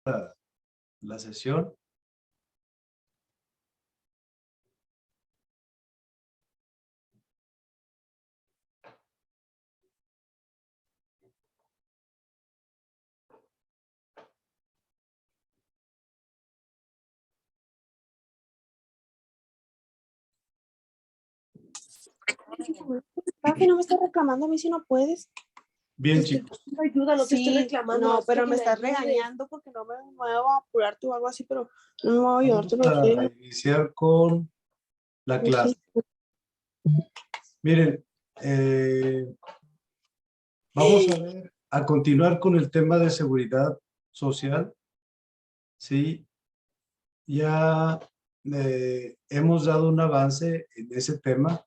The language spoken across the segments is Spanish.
la sesión. Papi, no me estás reclamando a mí si no puedes. Bien, chicos. Ayuda, no te Sí, estoy reclamando. no, pero me estás ayudes. regañando porque no me voy a apurar tú o algo así, pero no me voy a ayudar. Vamos a iniciar con la clase. Miren, vamos a continuar con el tema de seguridad social. Sí, ya hemos dado un avance en ese tema.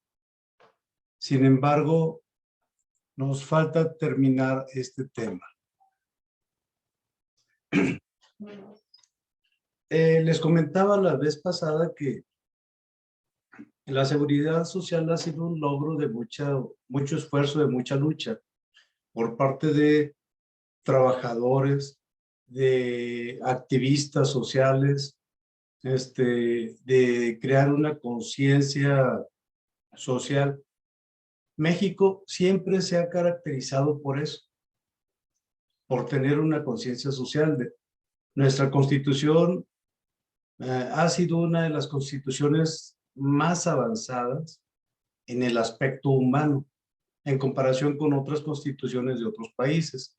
Sin embargo, nos falta terminar este tema. Les comentaba la vez pasada que la seguridad social ha sido un logro de mucho esfuerzo, de mucha lucha por parte de trabajadores, de activistas sociales, de crear una conciencia social. México siempre se ha caracterizado por eso, por tener una conciencia social. Nuestra Constitución ha sido una de las constituciones más avanzadas en el aspecto humano, en comparación con otras constituciones de otros países.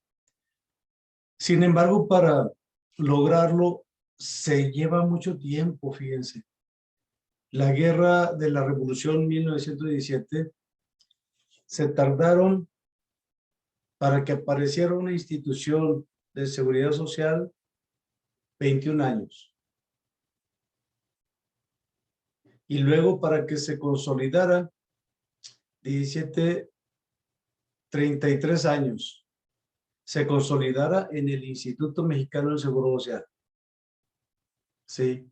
Sin embargo, para lograrlo se lleva mucho tiempo, fíjense. La guerra de la Revolución 1917 se tardaron para que apareciera una institución de seguridad social 21 años. Y luego para que se consolidara 33 años, se consolidara en el Instituto Mexicano del Seguro Social. Sí.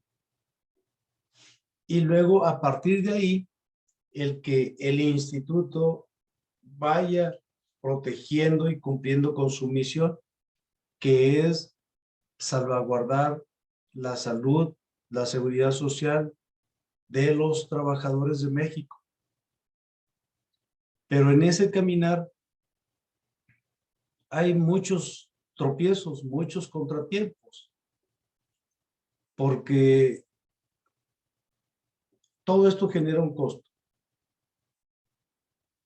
Y luego, a partir de ahí, que el instituto vaya protegiendo y cumpliendo con su misión, que es salvaguardar la salud, la seguridad social de los trabajadores de México. Pero en ese caminar hay muchos tropiezos, muchos contratiempos, porque todo esto genera un costo.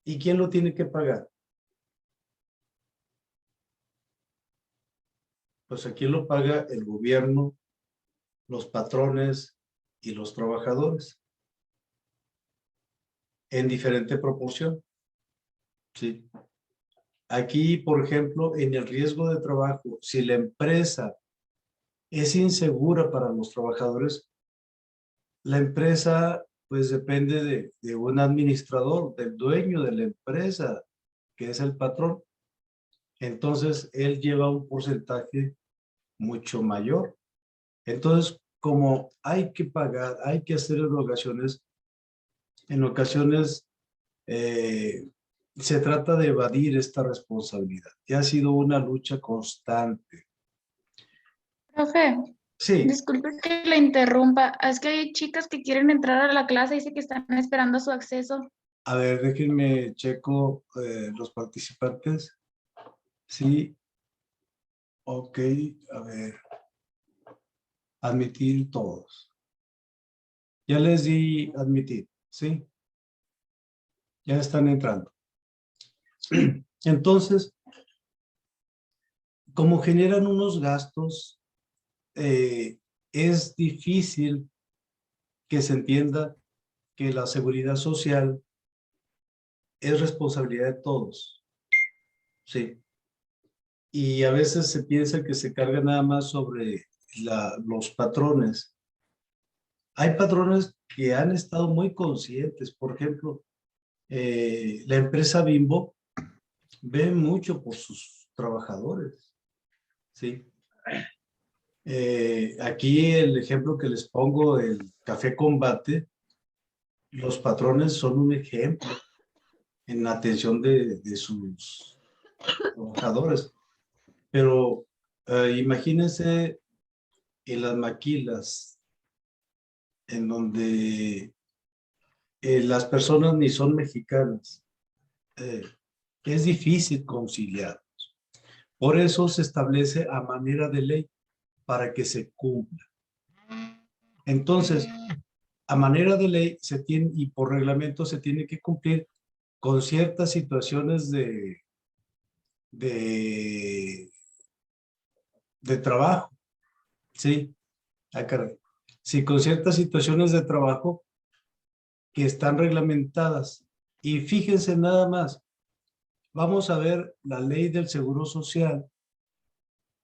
¿Y quién lo tiene que pagar? Pues aquí lo paga el gobierno, los patrones y los trabajadores, en diferente proporción. Sí. Aquí, por ejemplo, en el riesgo de trabajo, si la empresa es insegura para los trabajadores, la empresa pues depende de un administrador, del dueño de la empresa, que es el patrón. Entonces, él lleva un porcentaje mucho mayor. Entonces, como hay que pagar, hay que hacer erogaciones, en ocasiones se trata de evadir esta responsabilidad. Y ha sido una lucha constante. Profe, Sí. disculpe que le interrumpa. Es que hay chicas que quieren entrar a la clase y dice que están esperando su acceso. A ver, déjenme checo los participantes. Sí. Ok, a ver. Admitir todos. Ya les di admitir, ¿sí? Ya están entrando. Entonces, como generan unos gastos, es difícil que se entienda que la seguridad social es responsabilidad de todos. Sí. Y a veces se piensa que se carga nada más sobre los patrones. Hay patrones que han estado muy conscientes. Por ejemplo, la empresa Bimbo ve mucho por sus trabajadores. Sí. Aquí el ejemplo que les pongo, el Café Combate, los patrones son un ejemplo en la atención de sus trabajadores. Pero imagínense en las maquilas, en donde las personas ni son mexicanas, es difícil conciliar. Por eso se establece a manera de ley para que se cumpla. Entonces, a manera de ley se tiene, y por reglamento se tiene que cumplir con ciertas situaciones de trabajo, ¿sí? Ah, caray. Sí, con ciertas situaciones de trabajo que están reglamentadas. Y fíjense nada más, vamos a ver la ley del Seguro Social,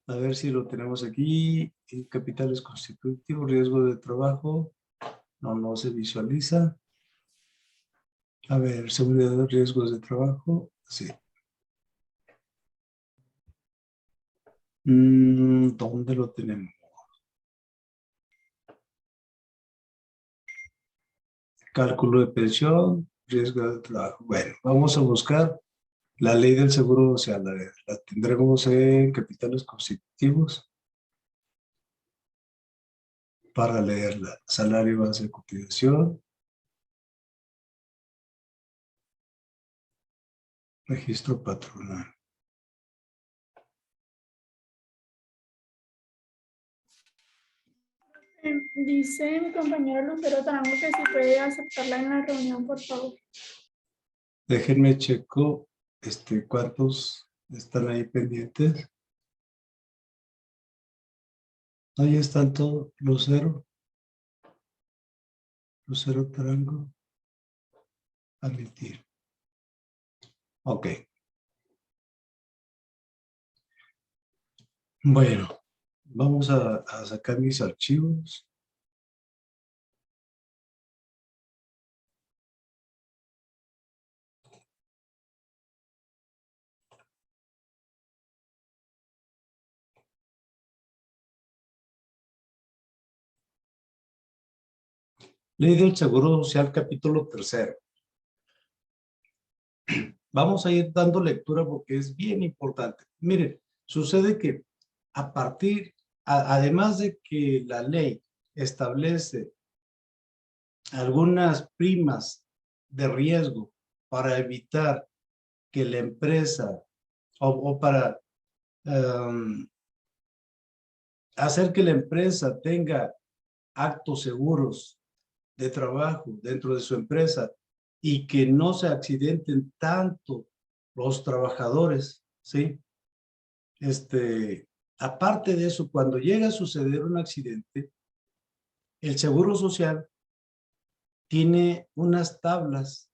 a ver si lo tenemos aquí, capitales constitutivos, riesgo de trabajo, no se visualiza. A ver, seguridad de riesgos de trabajo, sí. ¿Dónde lo tenemos? Cálculo de pensión, riesgo de trabajo. Bueno, vamos a buscar la ley del Seguro Social. A ver, la tendremos en capitales constitutivos para leerla. Salario base de cotización. Registro patronal. Dice mi compañero Lucero Tarango que si puede aceptarla en la reunión, por favor. Déjenme checo cuántos están ahí pendientes. Ahí están todos, Lucero Tarango. Admitir. Ok. Bueno, vamos a sacar mis archivos. Ley del Seguro Social, capítulo 3. Vamos a ir dando lectura porque es bien importante. Miren, sucede que además de que la ley establece algunas primas de riesgo para evitar que la empresa o para hacer que la empresa tenga actos seguros de trabajo dentro de su empresa y que no se accidenten tanto los trabajadores, ¿sí? Aparte de eso, cuando llega a suceder un accidente, el Seguro Social tiene unas tablas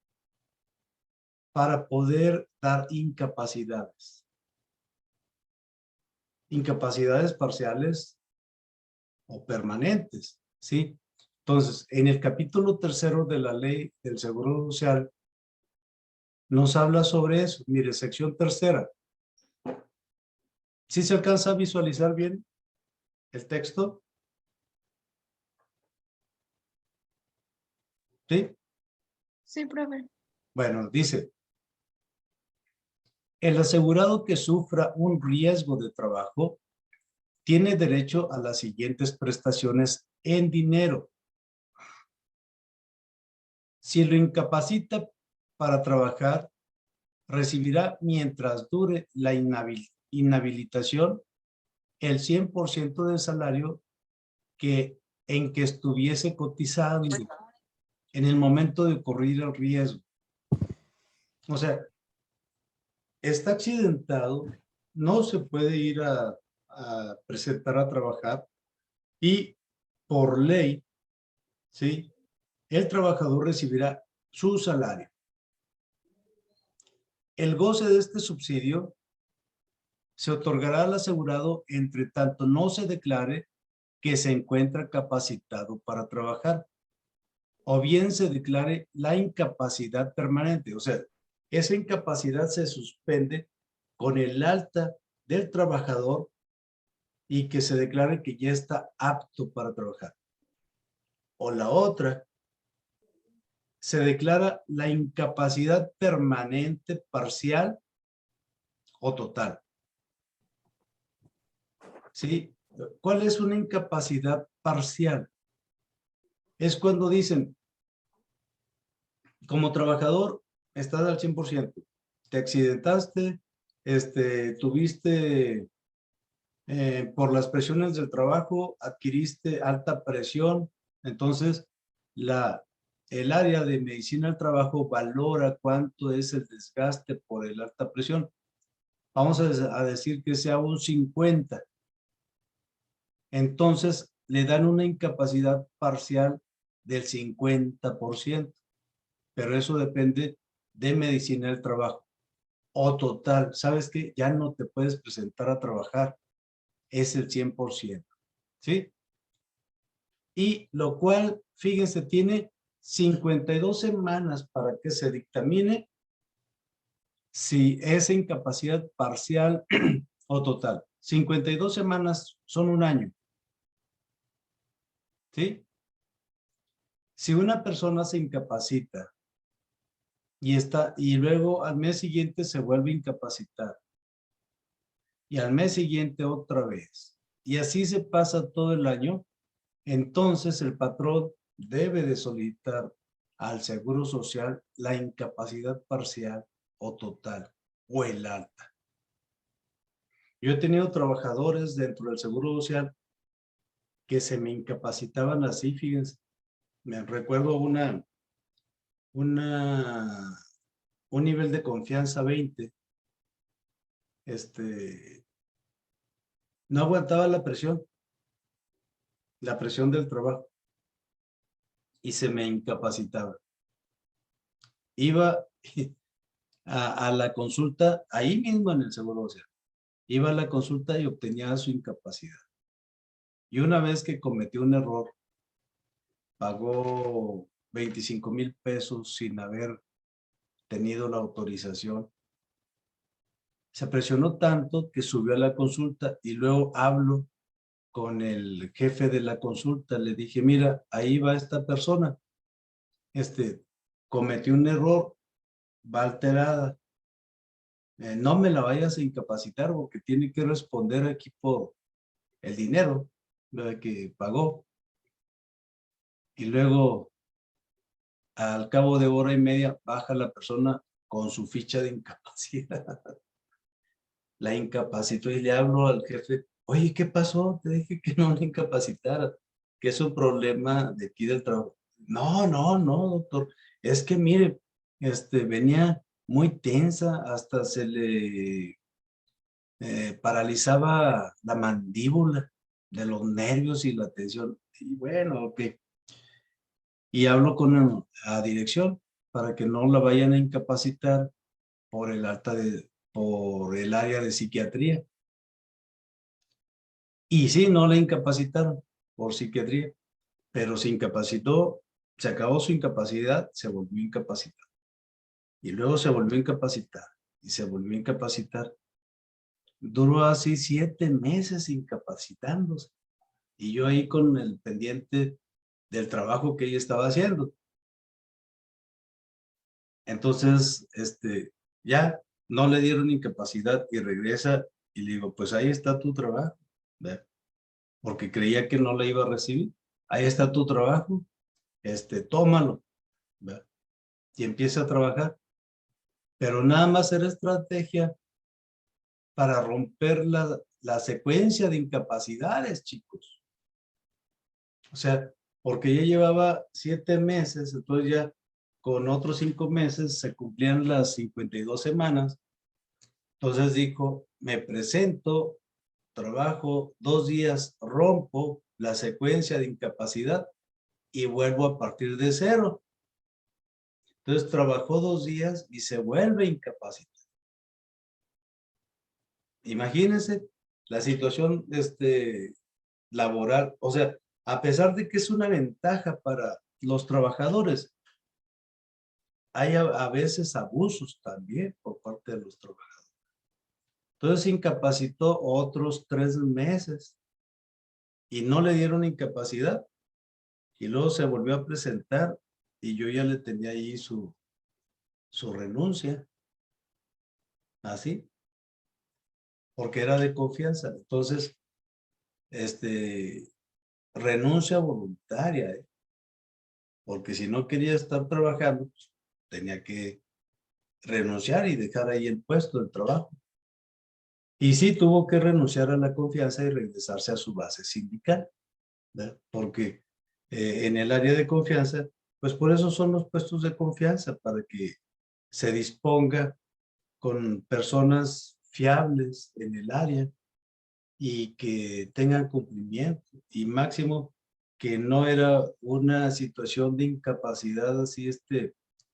para poder dar incapacidades. Incapacidades parciales o permanentes, ¿sí? Entonces, en el capítulo 3 de la ley del Seguro Social, nos habla sobre eso. Mire, sección 3. ¿Sí se alcanza a visualizar bien el texto? ¿Sí? Sí, profe. Bueno, dice, el asegurado que sufra un riesgo de trabajo tiene derecho a las siguientes prestaciones en dinero. Si lo incapacita para trabajar, recibirá mientras dure la inhabilitación el 100% del salario en que estuviese cotizando en el momento de ocurrir el riesgo. O sea, está accidentado, no se puede ir a presentar a trabajar y por ley, ¿sí? El trabajador recibirá su salario. El goce de este subsidio se otorgará al asegurado entre tanto no se declare que se encuentra capacitado para trabajar o bien se declare la incapacidad permanente. O sea, esa incapacidad se suspende con el alta del trabajador y que se declare que ya está apto para trabajar. O la otra, se declara la incapacidad permanente, parcial o total. ¿Sí? ¿Cuál es una incapacidad parcial? Es cuando dicen, como trabajador, estás al 100%, te accidentaste, tuviste, por las presiones del trabajo, adquiriste alta presión, entonces el área de medicina del trabajo valora cuánto es el desgaste por el alta presión. Vamos a decir que sea un 50. Entonces le dan una incapacidad parcial del 50%, pero eso depende de medicina del trabajo. O total, ¿sabes qué? Ya no te puedes presentar a trabajar, es el 100%, ¿sí? Y lo cual, fíjense, tiene 52 semanas para que se dictamine si es incapacidad parcial o total. 52 semanas son un año, ¿sí? Si una persona se incapacita y luego al mes siguiente se vuelve a incapacitar y al mes siguiente otra vez, y así se pasa todo el año, entonces el patrón debe de solicitar al Seguro Social la incapacidad parcial o total o el alta. Yo he tenido trabajadores dentro del Seguro Social que se me incapacitaban así, fíjense. Me recuerdo un nivel de confianza 20. No aguantaba la presión del trabajo y se me incapacitaba. Iba a la consulta ahí mismo en el Seguro Social. Iba a la consulta y obtenía su incapacidad. Y una vez que cometió un error, pagó 25,000 pesos sin haber tenido la autorización. Se presionó tanto que subió a la consulta y luego hablo con el jefe de la consulta. Le dije, mira, ahí va esta persona. Cometió un error, va alterada. No me la vayas a incapacitar porque tiene que responder aquí por el dinero, ¿verdad?, que pagó. Y luego, al cabo de hora y media, baja la persona con su ficha de incapacidad. La incapacitó y le hablo al jefe, oye, ¿qué pasó? Te dije que no me incapacitara, que es un problema de aquí del trabajo. No, no, no, doctor. Es que mire, venía muy tensa, hasta se le paralizaba la mandíbula de los nervios y la tensión. Y bueno, ok. Y hablo con la dirección para que no la vayan a incapacitar por por el área de psiquiatría. Y sí, no la incapacitaron por psiquiatría, pero se incapacitó, se acabó su incapacidad, se volvió a incapacitar. Y luego se volvió a incapacitar y se volvió a incapacitar. Duró así 7 meses incapacitándose. Y yo ahí con el pendiente del trabajo que ella estaba haciendo. Entonces, ya no le dieron incapacidad y regresa y le digo, pues ahí está tu trabajo, ¿ve? Porque creía que no la iba a recibir. Ahí está tu trabajo, tómalo, ¿ve? Y empieza a trabajar. Pero nada más era estrategia para romper la secuencia de incapacidades, chicos. O sea, porque ya llevaba 7 meses, entonces ya con otros 5 meses se cumplían las 52 semanas. Entonces dijo, me presento, trabajo 2 días, rompo la secuencia de incapacidad y vuelvo a partir de cero. Entonces trabajó 2 días y se vuelve incapacitado. Imagínense la situación laboral. O sea, a pesar de que es una ventaja para los trabajadores, hay a veces abusos también por parte de los trabajadores. Entonces incapacitó otros 3 meses y no le dieron incapacidad. Y luego se volvió a presentar y yo ya le tenía ahí su renuncia. Así. Porque era de confianza. Entonces, renuncia voluntaria, porque si no quería estar trabajando, pues, tenía que renunciar y dejar ahí el puesto de trabajo. Y sí tuvo que renunciar a la confianza y regresarse a su base sindical, ¿verdad? Porque en el área de confianza, pues por eso son los puestos de confianza, para que se disponga con personas fiables en el área y que tengan cumplimiento. Y máximo que no era una situación de incapacidad así,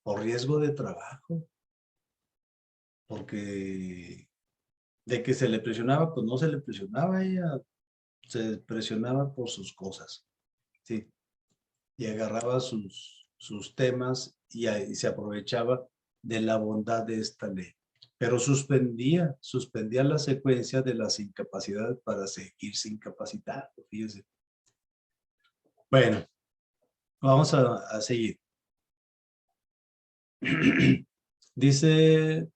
por riesgo de trabajo, porque de que se le presionaba, pues no se le presionaba, ella se presionaba por sus cosas, ¿sí? Y agarraba sus temas y se aprovechaba de la bondad de esta ley. Pero suspendía la secuencia de las incapacidades para seguirse incapacitado, fíjese. Bueno, vamos a seguir. Dice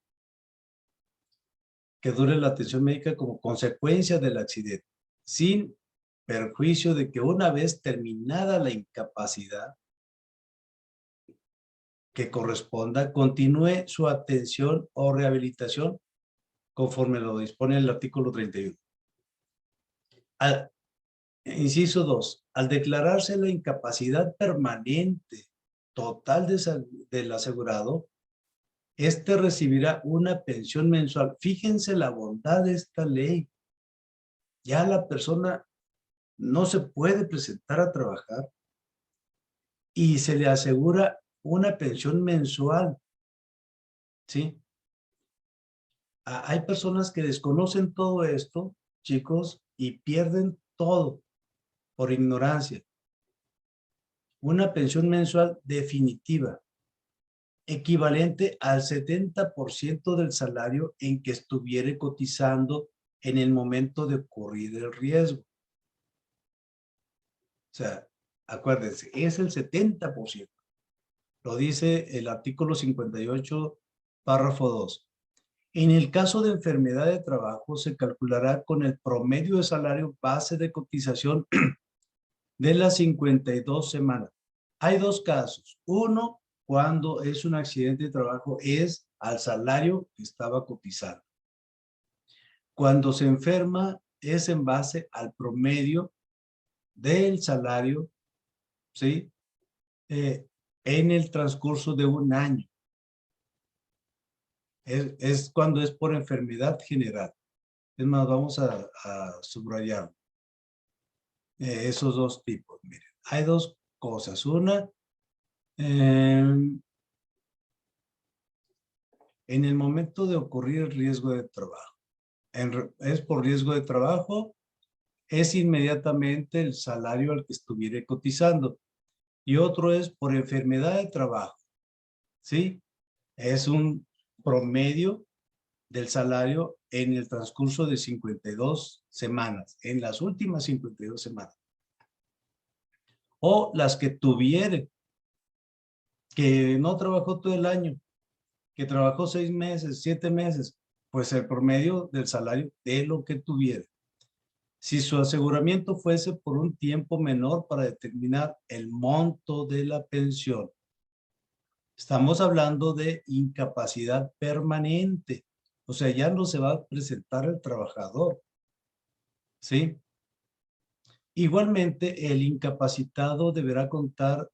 que dure la atención médica como consecuencia del accidente, sin perjuicio de que una vez terminada la incapacidad que corresponda, continúe su atención o rehabilitación conforme lo dispone el artículo 31. Inciso 2. Al declararse la incapacidad permanente total del asegurado, este recibirá una pensión mensual. Fíjense la bondad de esta ley. Ya la persona no se puede presentar a trabajar y se le asegura una pensión mensual, ¿sí? Hay personas que desconocen todo esto, chicos, y pierden todo por ignorancia. Una pensión mensual definitiva, equivalente al 70% del salario en que estuviere cotizando en el momento de ocurrir el riesgo. O sea, acuérdense, es el 70%. Lo dice el artículo 58, párrafo 2. En el caso de enfermedad de trabajo, se calculará con el promedio de salario base de cotización de las 52 semanas. Hay dos casos. Uno, cuando es un accidente de trabajo, es al salario que estaba cotizando. Cuando se enferma, es en base al promedio del salario, ¿sí? En el transcurso de un año. Es cuando es por enfermedad general. Es más, vamos a subrayar esos dos tipos. Miren, hay dos cosas. Una, en el momento de ocurrir el riesgo de trabajo. Es por riesgo de trabajo, es inmediatamente el salario al que estuviera cotizando. Y otro es por enfermedad de trabajo, ¿sí? Es un promedio del salario en el transcurso de 52 semanas, en las últimas 52 semanas. O las que tuviere, que no trabajó todo el año, que trabajó 6 meses, 7 meses, pues el promedio del salario de lo que tuviera. Si su aseguramiento fuese por un tiempo menor para determinar el monto de la pensión. Estamos hablando de incapacidad permanente. O sea, ya no se va a presentar el trabajador. ¿Sí? Igualmente, el incapacitado deberá contratar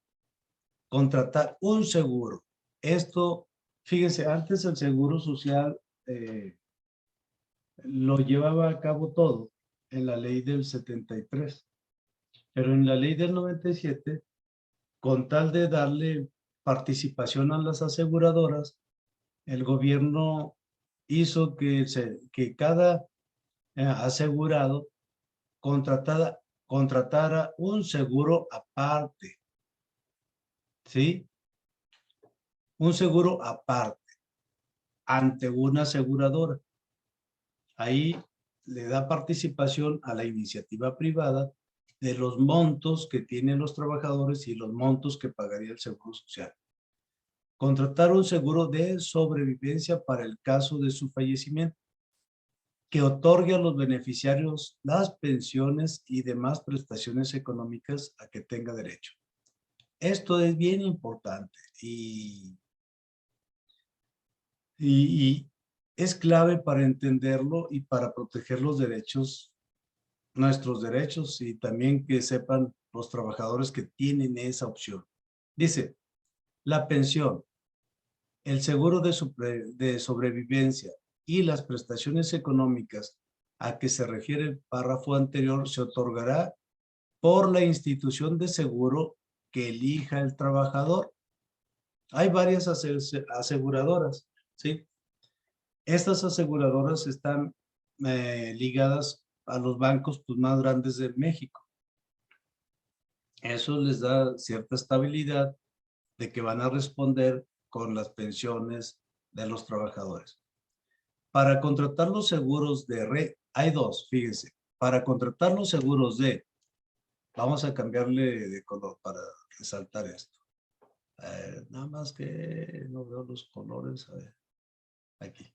un seguro. Esto, fíjense, antes el seguro social lo llevaba a cabo todo en la ley del 73. Pero en la ley del 97, con tal de darle participación a las aseguradoras, el gobierno hizo que cada asegurado contratara un seguro aparte, ¿sí? Un seguro aparte ante una aseguradora. Ahí le da participación a la iniciativa privada de los montos que tienen los trabajadores y los montos que pagaría el Seguro Social. Contratar un seguro de sobrevivencia para el caso de su fallecimiento. que otorgue a los beneficiarios las pensiones y demás prestaciones económicas a que tenga derecho. Esto es bien importante y es clave para entenderlo y para proteger los derechos, nuestros derechos, y también que sepan los trabajadores que tienen esa opción. Dice, la pensión, el seguro de sobrevivencia y las prestaciones económicas a que se refiere el párrafo anterior se otorgará por la institución de seguro que elija el trabajador. Hay varias aseguradoras, ¿sí? Estas aseguradoras están ligadas a los bancos pues, más grandes de México. Eso les da cierta estabilidad de que van a responder con las pensiones de los trabajadores. Para contratar los seguros de hay dos, fíjense. Para contratar los seguros vamos a cambiarle de color para resaltar esto. Nada más que no veo los colores. A ver, aquí.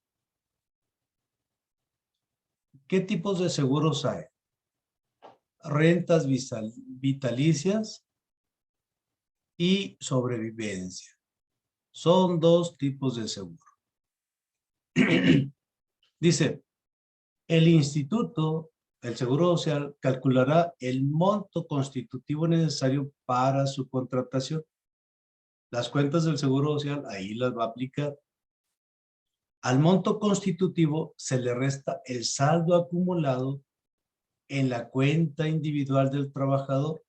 ¿Qué tipos de seguros hay? Rentas vitalicias y sobrevivencia. Son dos tipos de seguro. Dice, el instituto, el Seguro Social, calculará el monto constitutivo necesario para su contratación. Las cuentas del Seguro Social, ahí las va a aplicar. Al monto constitutivo se le resta el saldo acumulado en la cuenta individual del trabajador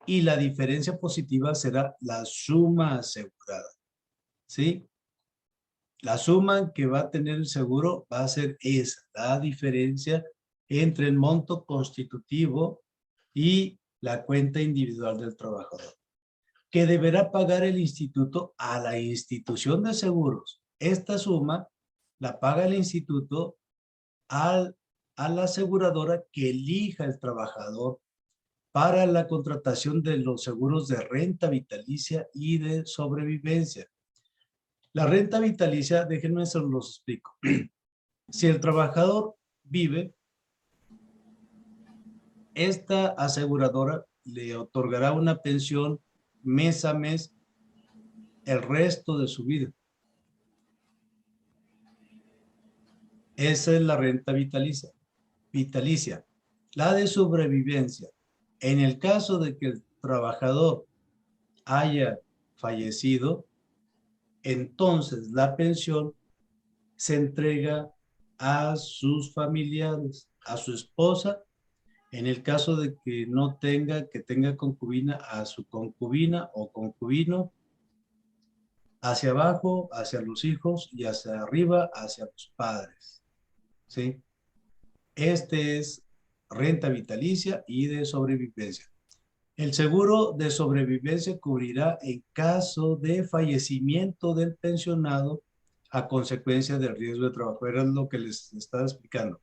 y la diferencia positiva será la suma asegurada. ¿Sí? La suma que va a tener el seguro va a ser esa, la diferencia entre el monto constitutivo y la cuenta individual del trabajador, que deberá pagar el instituto a la institución de seguros. Esta suma la paga el instituto a la aseguradora que elija el trabajador para la contratación de los seguros de renta vitalicia y de sobrevivencia. La renta vitalicia, déjenme se los explico. Si el trabajador vive, esta aseguradora le otorgará una pensión mes a mes el resto de su vida. Esa es la renta vitalicia. La de sobrevivencia. En el caso de que el trabajador haya fallecido, entonces la pensión se entrega a sus familiares, a su esposa, en el caso de que no tenga, que tenga concubina, a su concubina o concubino, hacia abajo, hacia los hijos y hacia arriba, hacia los padres. ¿Sí? Este es renta vitalicia y de sobrevivencia. El seguro de sobrevivencia cubrirá en caso de fallecimiento del pensionado a consecuencia del riesgo de trabajo. Era lo que les estaba explicando.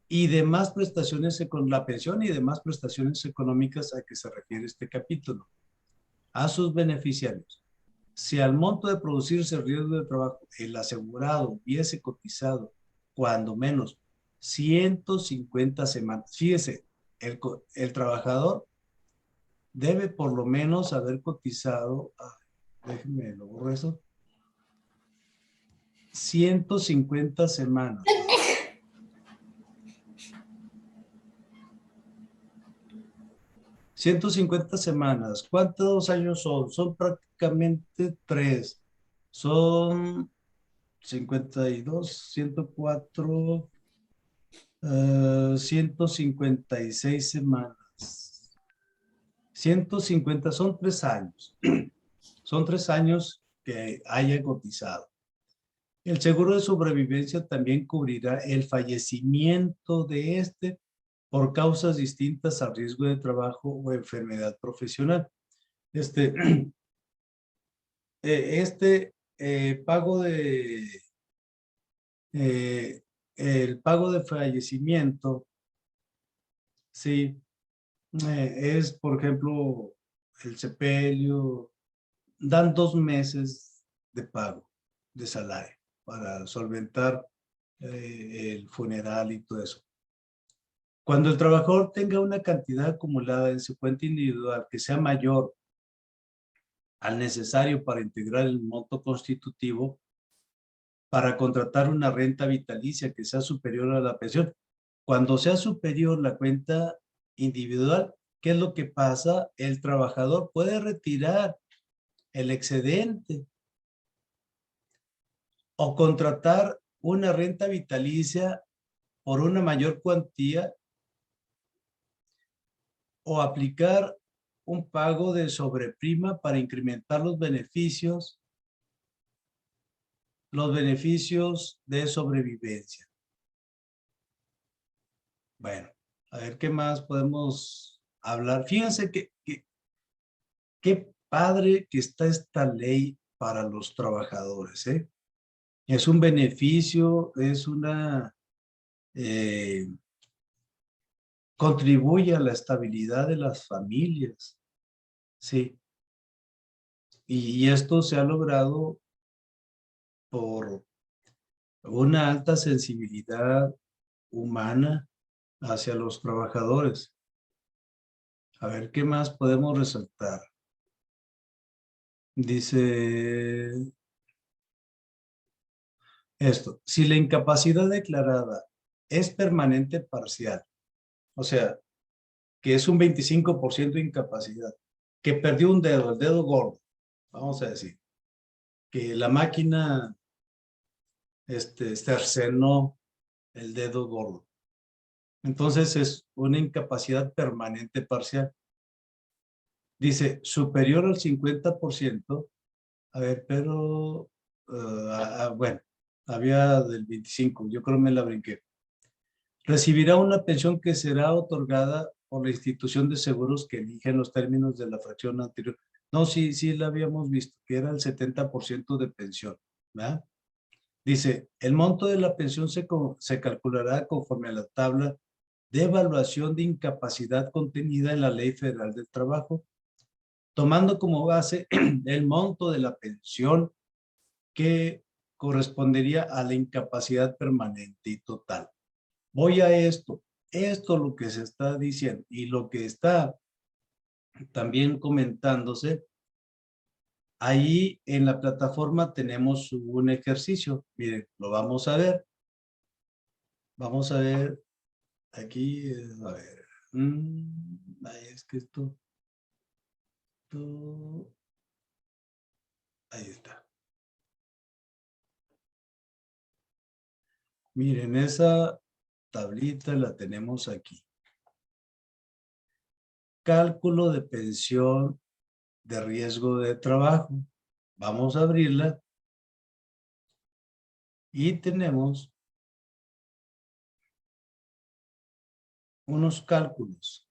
Y demás prestaciones con la pensión y demás prestaciones económicas a que se refiere este capítulo. A sus beneficiarios. Si al monto de producirse el riesgo de trabajo, el asegurado hubiese cotizado cuando menos 150 semanas. Fíjese, el trabajador debe por lo menos haber cotizado, déjenme lo borro eso, 150 semanas. ¿Cuántos años son? Son prácticamente 3. Son 52, 104, 156 semanas. 150, son 3 años. Son 3 años que haya cotizado. El seguro de sobrevivencia también cubrirá el fallecimiento de este por causas distintas al riesgo de trabajo o enfermedad profesional. Pago de el pago de fallecimiento, sí, es, por ejemplo, el sepelio, dan 2 meses de pago de salario, para solventar el funeral y todo eso. Cuando el trabajador tenga una cantidad acumulada en su cuenta individual que sea mayor al necesario para integrar el monto constitutivo, para contratar una renta vitalicia que sea superior a la pensión. Cuando sea superior la cuenta individual, ¿qué es lo que pasa? El trabajador puede retirar el excedente o contratar una renta vitalicia por una mayor cuantía o aplicar un pago de sobreprima para incrementar los beneficios de sobrevivencia. Bueno, a ver qué más podemos hablar. Fíjense qué padre que está esta ley para los trabajadores, ¿eh? Es un beneficio, es una... contribuye a la estabilidad de las familias, ¿sí? Y esto se ha logrado por una alta sensibilidad humana hacia los trabajadores. A ver, ¿qué más podemos resaltar? Dice esto, si la incapacidad declarada es permanente parcial, o sea, que es un 25% de incapacidad, que perdió un dedo, el dedo gordo, vamos a decir, que la máquina cercenó el dedo gordo. Entonces es una incapacidad permanente parcial. Dice, superior al 50%, a ver, pero, bueno, había del 25, yo creo que me la brinqué. Recibirá una pensión que será otorgada por la institución de seguros que elige en los términos de la fracción anterior. No, sí la habíamos visto, que era el 70% de pensión, ¿verdad? Dice, el monto de la pensión se calculará conforme a la tabla de evaluación de incapacidad contenida en la Ley Federal del Trabajo, tomando como base el monto de la pensión que correspondería a la incapacidad permanente y total. Voy a esto es lo que se está diciendo y lo que está también comentándose. Ahí en la plataforma tenemos un ejercicio, miren, lo vamos a ver. Vamos a ver aquí, a ver, ahí es que ahí está. Miren, esa tablita la tenemos aquí. Cálculo de pensión de riesgo de trabajo. Vamos a abrirla. Y tenemos unos cálculos.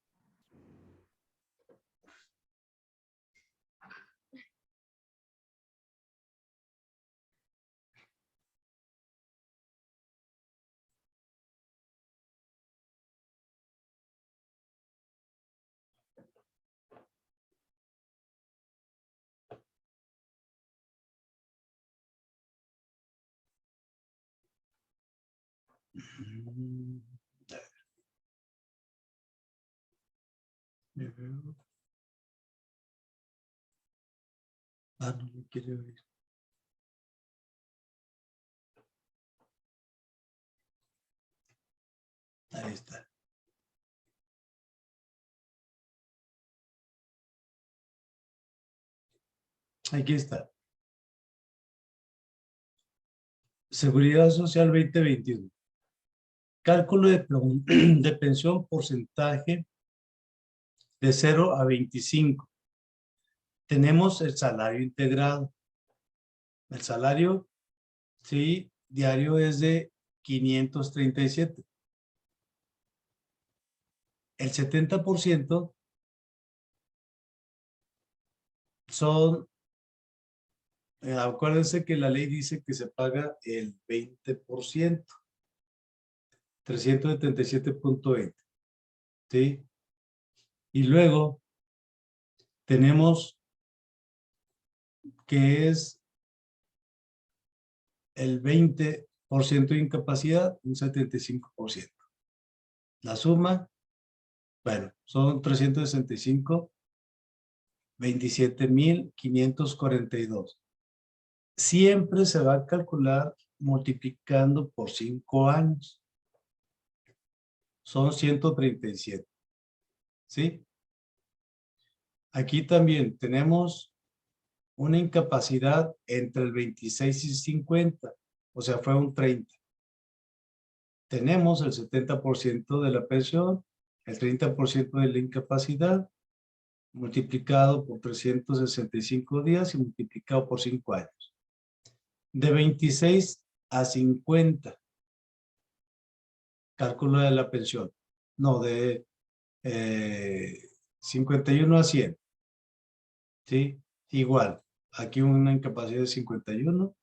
Ah, no lo quiere oír. Ahí está. Aquí está. Seguridad Social 2021. Cálculo de pensión porcentaje de 0 a 25. Tenemos el salario integrado. El salario, sí, diario es de 537. El 70% son, acuérdense que la ley dice que se paga el 20%, 377.20, ¿sí? Y luego tenemos que es el 20% de incapacidad, un 75%. La suma, bueno, son 365, 27,542. Siempre se va a calcular multiplicando por 5 años. Son 137. ¿Sí? Aquí también tenemos una incapacidad entre el 26 y 50, o sea, fue un 30. Tenemos el 70% de la pensión, el 30% de la incapacidad, multiplicado por 365 días y multiplicado por 5 años. De 26 a 50, cálculo de la pensión. No, de 51 a 100. ¿Sí? Igual, aquí una incapacidad de 51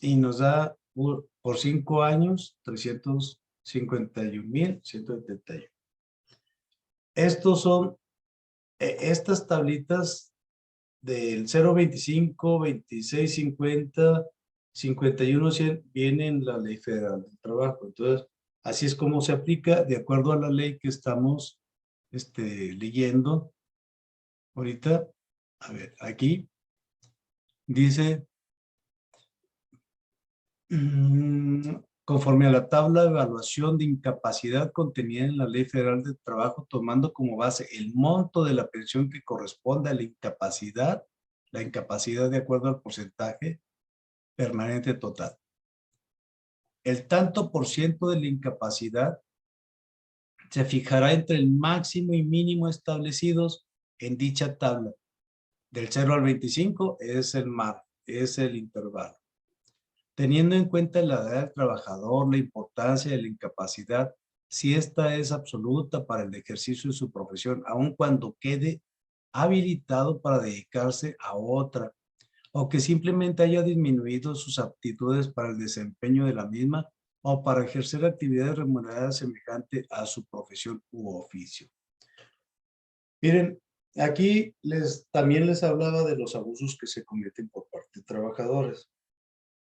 y nos da por 5 años 351,171. Estos son, estas tablitas del 0,25, 26, 50, 51, 100, vienen en la Ley Federal del Trabajo. Entonces, así es como se aplica de acuerdo a la ley que estamos leyendo ahorita. A ver, aquí dice, conforme a la tabla de evaluación de incapacidad contenida en la Ley Federal del Trabajo, tomando como base el monto de la pensión que corresponde a la incapacidad de acuerdo al porcentaje permanente total. El tanto por ciento de la incapacidad se fijará entre el máximo y mínimo establecidos en dicha tabla. Del 0 al 25 es el mar, es el intervalo. Teniendo en cuenta la edad del trabajador, la importancia de la incapacidad, si esta es absoluta para el ejercicio de su profesión, aun cuando quede habilitado para dedicarse a otra, o que simplemente haya disminuido sus aptitudes para el desempeño de la misma, o para ejercer actividades remuneradas semejantes a su profesión u oficio. Miren, aquí también les hablaba de los abusos que se cometen por parte de trabajadores.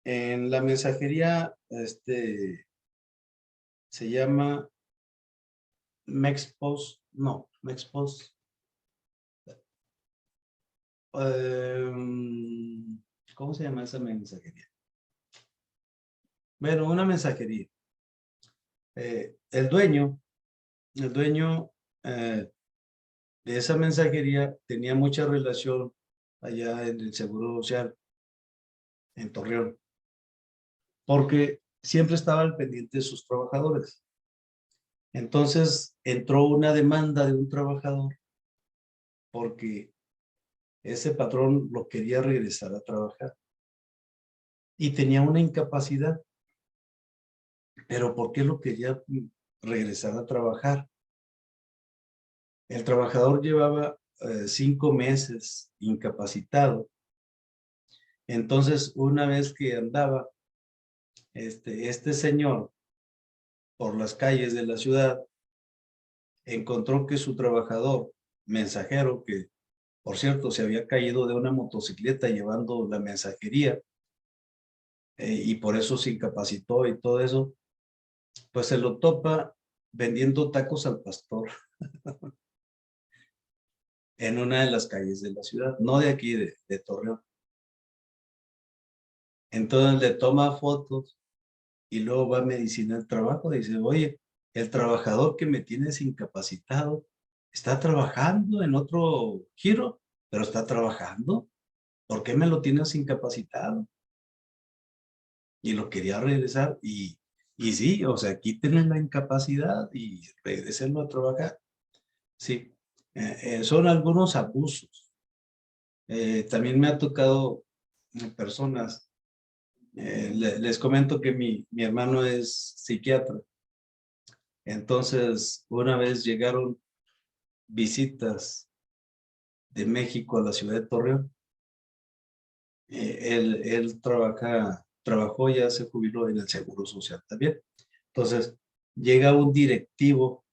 En la mensajería, se llama Mexpost, no, Mexpost. ¿Cómo se llama esa mensajería? Bueno, una mensajería. El dueño de esa mensajería tenía mucha relación allá en el Seguro Social, en Torreón, porque siempre estaba al pendiente de sus trabajadores. Entonces entró una demanda de un trabajador porque ese patrón lo quería regresar a trabajar y tenía una incapacidad. Pero ¿por qué lo quería regresar a trabajar? El trabajador llevaba 5 meses incapacitado. Entonces, una vez que andaba este señor por las calles de la ciudad, encontró que su trabajador, mensajero, que por cierto se había caído de una motocicleta llevando la mensajería, y por eso se incapacitó y todo eso, pues se lo topa vendiendo tacos al pastor en una de las calles de la ciudad, no de aquí, de Torreón. Entonces le toma fotos y luego va a medicina del trabajo y dice, oye, el trabajador que me tienes incapacitado está trabajando en otro giro, pero está trabajando. ¿Por qué me lo tienes incapacitado? Y lo quería regresar y sí, o sea, quítenle la incapacidad y regresenlo a trabajar. Sí, son algunos abusos. También me ha tocado personas, les comento que mi hermano es psiquiatra. Entonces, una vez llegaron visitas de México a la ciudad de Torreón. Él trabajó, ya se jubiló en el Seguro Social también. Entonces, llega un directivo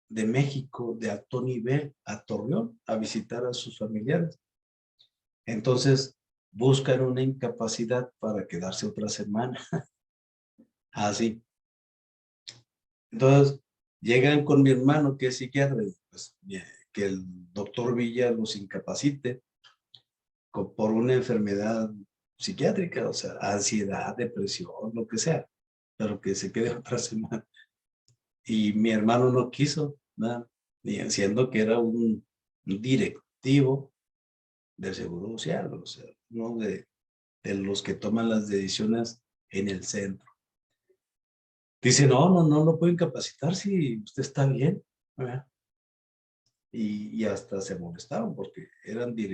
de México de alto nivel a Torreón a visitar a sus familiares. Entonces, buscan una incapacidad para quedarse otra semana. Así. Entonces, llegan con mi hermano que es psiquiatra, pues, que el doctor Villa los incapacite por una enfermedad psiquiátrica, o sea, ansiedad, depresión, lo que sea, pero que se quede otra semana. Y mi hermano no quiso, ¿verdad? Y siendo que era un directivo del Seguro Social, o sea, uno de los que toman las decisiones en el centro. Dice, no lo puedo incapacitar si usted está bien, ¿verdad? Y hasta se molestaron porque eran directivos